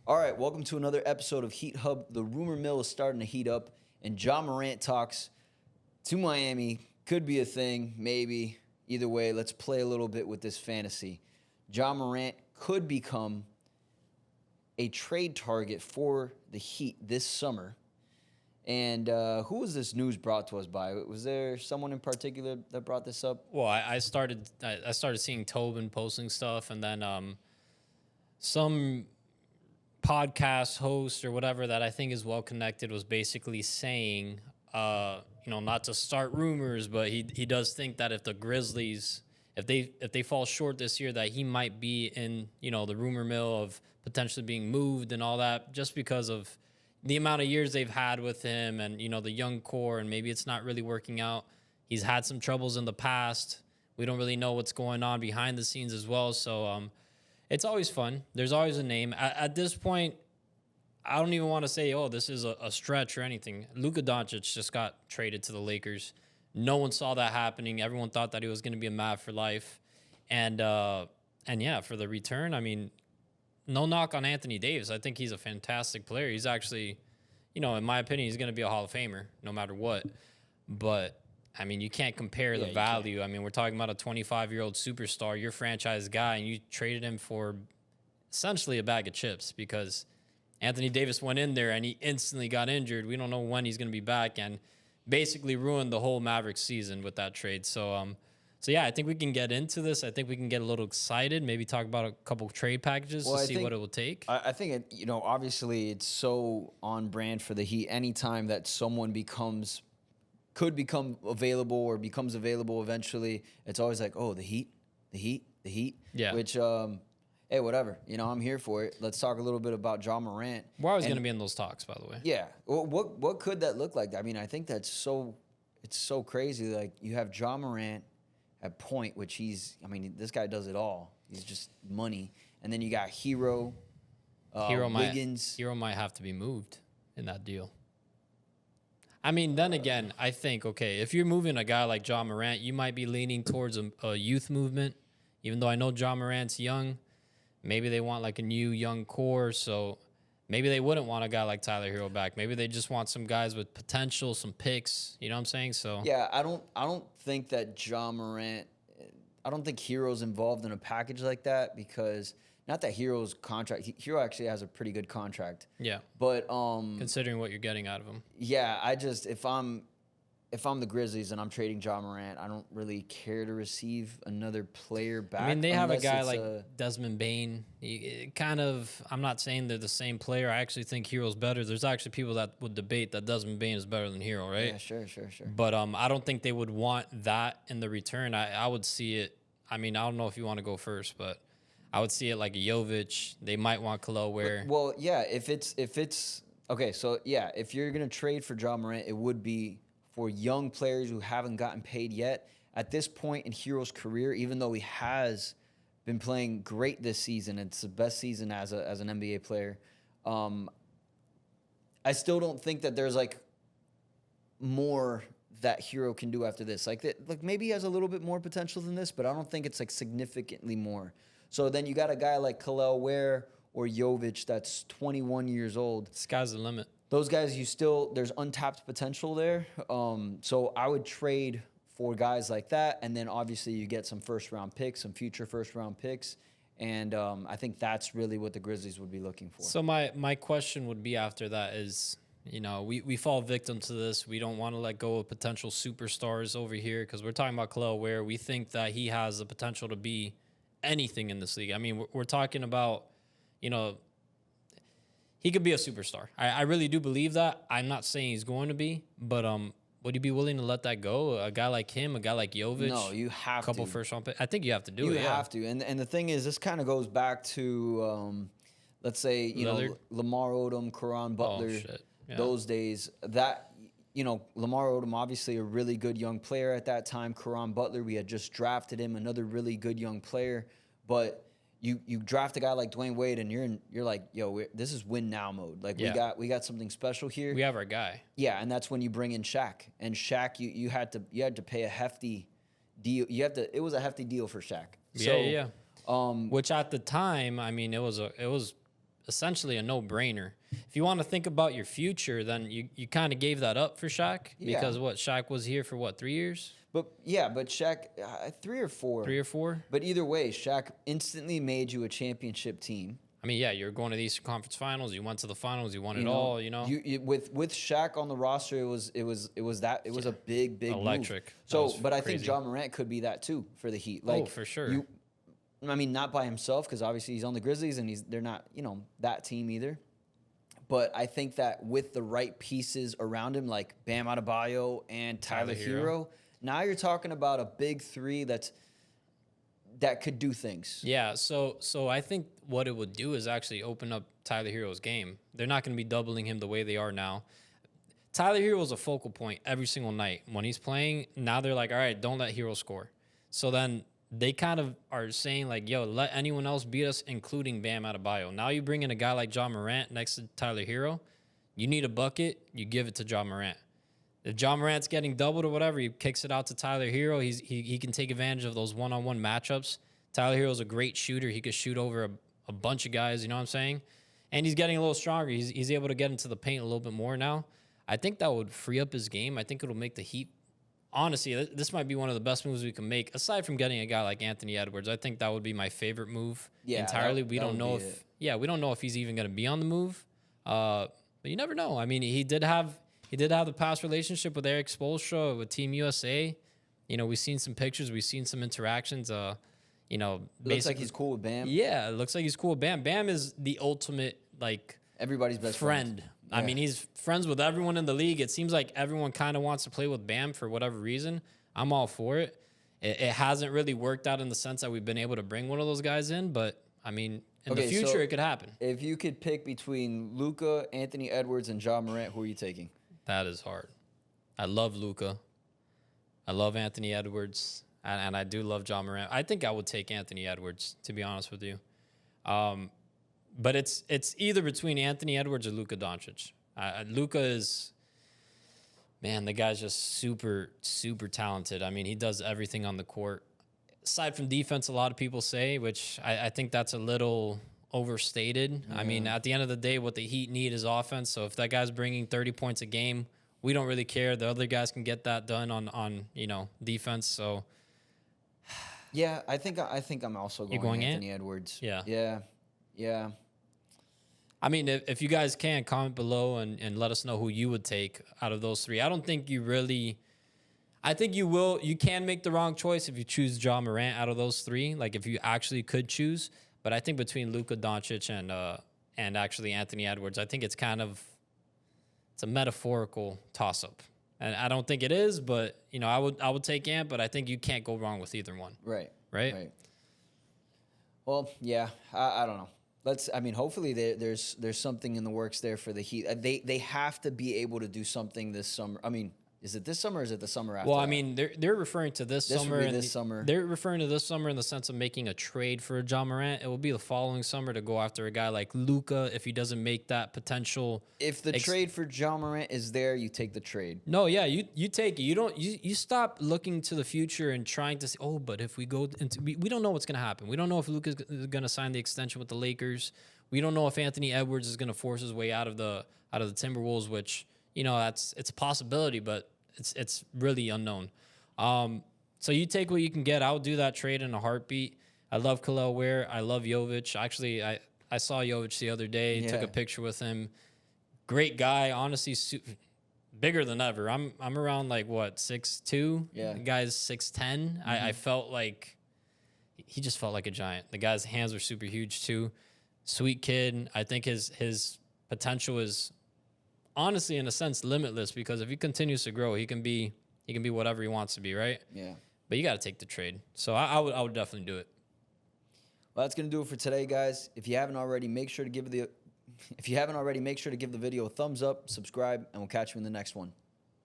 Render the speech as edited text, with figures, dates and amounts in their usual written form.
All right, welcome to another episode of Heathub. The rumor mill is starting to heat up, and Ja Morant talks to Miami. Could be a thing, maybe. Either way, let's play a little bit with this fantasy. Ja Morant could become a trade target for the Heat this summer. And who was this news brought to us by? Was there someone in particular that brought this up? Well, I started seeing Tobin posting stuff, and then some podcast host or whatever that I think is well connected was basically saying, not to start rumors, but he does think that if the Grizzlies, if they fall short this year, that he might be in the rumor mill of potentially being moved and all that, just because of the amount of years they've had with him and the young core, and maybe it's not really working out. He's had some troubles in the past. We don't really know what's going on behind the scenes as well. So it's always fun. There's always a name. At this point, I don't even want to say, oh, this is a stretch or anything. Luka Doncic just got traded to the Lakers. No one saw that happening. Everyone thought that he was going to be a Mav for life. And yeah, for the return, I mean, no knock on Anthony Davis. I think he's a fantastic player. He's actually, in my opinion, he's going to be a Hall of Famer no matter what. But, I mean, you can't compare the value. I mean, we're talking about a 25-year-old superstar, your franchise guy, and you traded him for essentially a bag of chips because Anthony Davis went in there and he instantly got injured. We don't know when he's going to be back, and basically ruined the whole Mavericks season with that trade. So yeah, I think we can get into this. I think we can get a little excited, maybe talk about a couple trade packages to see what it will take. I think, obviously it's so on brand for the Heat. Anytime that someone could become available or becomes available eventually, it's always like, oh, the Heat. Yeah. Which, hey, whatever. I'm here for it. Let's talk a little bit about Ja Morant. We're always going to be in those talks, by the way. Yeah. What could that look like? I mean, I think it's so crazy. Like, you have Ja Morant at point, which this guy does it all. He's just money. And then you got Wiggins. Hero might have to be moved in that deal. I mean, then again, I think, okay, if you're moving a guy like Ja Morant, you might be leaning towards a youth movement, even though I know Ja Morant's young. Maybe they want like a new young core, so maybe they wouldn't want a guy like Tyler Hero back. Maybe they just want some guys with potential, some picks. You know what I'm saying? So yeah, I don't think that Ja Morant. I don't think Hero's involved in a package like that because not that Hero's contract. Hero actually has a pretty good contract. Yeah, but considering what you're getting out of him. Yeah, I just if I'm the Grizzlies and I'm trading Ja Morant, I don't really care to receive another player back. I mean, they have a guy like Desmond Bane. I'm not saying they're the same player. I actually think Hero's better. There's actually people that would debate that Desmond Bane is better than Hero, right? Yeah, sure. But I don't think they would want that in the return. I would see it. I mean, I don't know if you want to go first, but I would see it like a Jovic. They might want Khalil Ware. Well, yeah, if it's okay, so yeah, if you're gonna trade for Ja Morant, it would be for young players who haven't gotten paid yet. At this point in Hero's career, even though he has been playing great this season, it's the best season as an NBA player, I still don't think that there's like more that Hero can do after this. Like maybe he has a little bit more potential than this, but I don't think it's like significantly more. So then you got a guy like Khalil Ware or Jovic that's 21 years old. Sky's the limit. Those guys, there's untapped potential there. So I would trade for guys like that, and then obviously you get some first-round picks, some future first-round picks, and I think that's really what the Grizzlies would be looking for. So my question would be after that is, we fall victim to this. We don't want to let go of potential superstars over here because we're talking about Khalil Ware. We think that he has the potential to be anything in this league. I mean, we're talking about, he could be a superstar. I really do believe that. I'm not saying he's going to be, but would you be willing to let that go? A guy like him, a guy like Jovic? No, you have a couple first-round picks. I think you have to do it. You have to. And the thing is, this kind of goes back to, let's say, Lamar Odom, Caron Butler, those days. That, Lamar Odom, obviously a really good young player at that time. Caron Butler, we had just drafted him, another really good young player. But you draft a guy like Dwayne Wade, and you're like, yo, this is win now mode. Like we got something special here. We have our guy. Yeah, and that's when you bring in Shaq. And Shaq, you had to pay a hefty deal. It was a hefty deal for Shaq. Yeah. Which at the time, I mean, it was essentially a no-brainer. If you want to think about your future, then you kind of gave that up for Shaq because Shaq was here for what, 3 years? But Shaq, 3 or 4. 3 or 4? But either way, Shaq instantly made you a championship team. I mean, yeah, you're going to the Eastern Conference Finals. You went to the finals. You won it all. You know, with Shaq on the roster, it was a big electric move. So, but I crazy. think Ja Morant could be that too for the Heat. Like, for sure. I mean, not by himself because obviously he's on the Grizzlies and they're not that team either. But I think that with the right pieces around him, like Bam Adebayo and Tyler Hero, now you're talking about a big three that could do things. Yeah, so I think what it would do is actually open up Tyler Hero's game. They're not going to be doubling him the way they are now. Tyler Hero is a focal point every single night. When he's playing, now they're like, all right, don't let Hero score. So then they kind of are saying like, yo, let anyone else beat us, including Bam Adebayo. Now you bring in a guy like Ja Morant next to Tyler Hero. You need a bucket, you give it to Ja Morant. If Ja Morant's getting doubled or whatever, he kicks it out to Tyler Hero. He can take advantage of those one-on-one matchups. Tyler Hero's a great shooter. He could shoot over a bunch of guys, you know what I'm saying? And he's getting a little stronger. He's able to get into the paint a little bit more now. I think that would free up his game. I think it'll make the Heat. Honestly, this might be one of the best moves we can make, aside from getting a guy like Anthony Edwards. I think that would be my favorite move entirely. We don't know if he's even going to be on the move. But you never know. I mean, he did have the past relationship with Eric Spoelstra with Team USA. You know, we've seen some pictures, we've seen some interactions. You know, looks like he's cool with Bam. Yeah, it looks like he's cool with Bam. Bam is the ultimate, like, everybody's best friend. Yeah. I mean, he's friends with everyone in the league. It seems like everyone kind of wants to play with Bam for whatever reason. I'm all for it. It hasn't really worked out in the sense that we've been able to bring one of those guys in, but I mean, in the future, it could happen. If you could pick between Luka, Anthony Edwards, and Ja Morant, who are you taking? That is hard. I love Luka. I love Anthony Edwards. And I do love Ja Morant. I think I would take Anthony Edwards, to be honest with you. But it's either between Anthony Edwards or Luka Doncic. Luka is, man, the guy's just super, super talented. I mean, he does everything on the court. Aside from defense, a lot of people say, which I think that's a little overstated. Yeah. I mean, at the end of the day, what the Heat need is offense. So if that guy's bringing 30 points a game, we don't really care. The other guys can get that done on defense. So... yeah, I think I'm also going Anthony Edwards. Yeah. I mean, if you guys can, comment below and let us know who you would take out of those three. I don't think you really... I think you will. You can make the wrong choice if you choose Ja Morant out of those three, like if you actually could choose. But I think between Luka Doncic and actually Anthony Edwards, I think it's a metaphorical toss-up. And I don't think it is, but I would take Ant, but I think you can't go wrong with either one. Right. Well, yeah, I don't know. Hopefully there's something in the works there for the Heat. They have to be able to do something this summer. I mean, is it this summer or is it the summer after? Well, I mean, they're referring to this summer. This summer. They're referring to this summer in the sense of making a trade for Ja Morant. It will be the following summer to go after a guy like Luka if he doesn't make that potential. If the trade for Ja Morant is there, you take the trade. No, yeah, you take it. You stop looking to the future and trying to say, oh, but if we go into we don't know what's going to happen. We don't know if Luka is going to sign the extension with the Lakers. We don't know if Anthony Edwards is going to force his way out of the Timberwolves, which it's a possibility, but it's really unknown. So you take what you can get. I would do that trade in a heartbeat. I love Kel'el Ware. I love Jovic. Actually, I saw Jovic the other day. Took a picture with him. Great guy. Honestly, bigger than ever. I'm around like what 6'2". Yeah. The guy's 6'10". Mm-hmm. I felt like he just felt like a giant. The guy's hands were super huge too. Sweet kid. I think his potential is honestly, in a sense, limitless because if he continues to grow, he can be whatever he wants to be, right? Yeah. But you got to take the trade. So I would definitely do it. Well, that's gonna do it for today, guys. If you haven't already, make sure to give the video a thumbs up, subscribe, and we'll catch you in the next one.